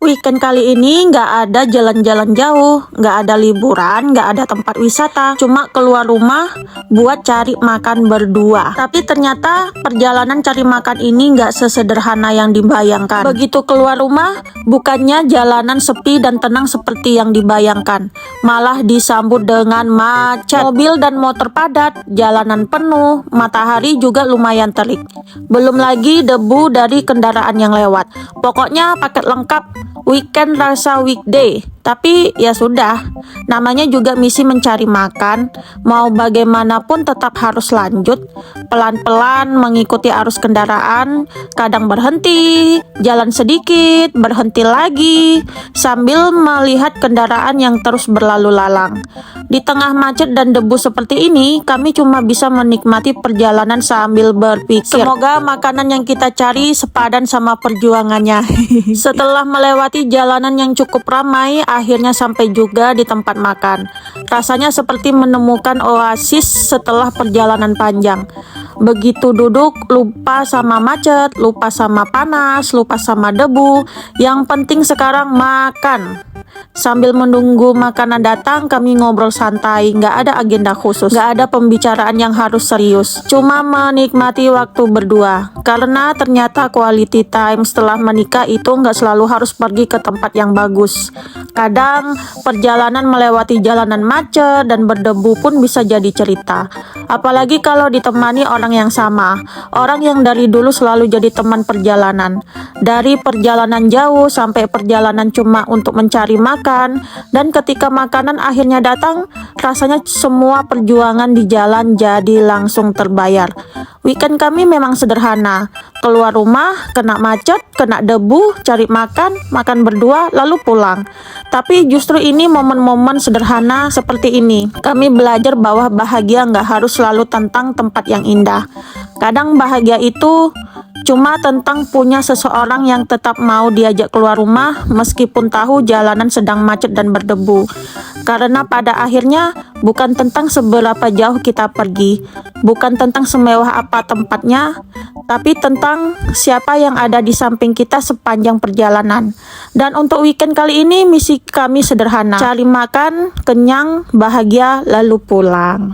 Weekend kali ini nggak ada jalan-jalan jauh, nggak ada liburan, nggak ada tempat wisata, cuma keluar rumah buat cari makan berdua. Tapi ternyata perjalanan cari makan ini nggak sesederhana yang dibayangkan. Begitu keluar rumah, bukannya jalanan sepi dan tenang seperti yang dibayangkan, malah disambut dengan macet. Mobil dan motor padat, jalanan penuh, matahari juga lumayan terik. Belum lagi debu dari kendaraan yang lewat. Pokoknya paket lengkap. Weekend rasa weekday, tapi ya sudah, namanya juga misi mencari makan. Mau bagaimanapun tetap harus lanjut, pelan-pelan mengikuti arus kendaraan, kadang berhenti, jalan sedikit, berhenti lagi, sambil melihat kendaraan yang terus berlalu lalang. Di tengah macet dan debu seperti ini, kami cuma bisa menikmati perjalanan sambil berpikir, semoga makanan yang kita cari sepadan sama perjuangannya. Setelah melewati jalanan yang cukup ramai, akhirnya sampai juga di tempat makan. Rasanya seperti menemukan oasis setelah perjalanan panjang. Begitu duduk, lupa sama macet, lupa sama panas, lupa sama debu. Yang penting sekarang makan. Sambil menunggu makanan datang, kami ngobrol santai, nggak ada agenda khusus, nggak ada pembicaraan yang harus serius, cuma menikmati waktu berdua. Karena ternyata quality time setelah menikah itu nggak selalu harus pergi ke tempat yang bagus. Kadang perjalanan melewati jalanan macet dan berdebu pun bisa jadi cerita. Apalagi kalau ditemani orang yang sama, orang yang dari dulu selalu jadi teman perjalanan. Dari perjalanan jauh sampai perjalanan cuma untuk mencari makan, dan ketika makanan akhirnya datang, rasanya semua perjuangan di jalan jadi langsung terbayar. Weekend kami memang sederhana, keluar rumah, kena macet, kena debu, cari makan, makan berdua, lalu pulang. Tapi justru ini momen-momen sederhana seperti ini, kami belajar bahwa bahagia nggak harus selalu tentang tempat yang indah. Kadang bahagia itu cuma tentang punya seseorang yang tetap mau diajak keluar rumah meskipun tahu jalanan sedang macet dan berdebu. Karena pada akhirnya bukan tentang seberapa jauh kita pergi, bukan tentang semewah apa tempatnya, tapi tentang siapa yang ada di samping kita sepanjang perjalanan. Dan untuk weekend kali ini misi kami sederhana, cari makan, kenyang, bahagia, lalu pulang.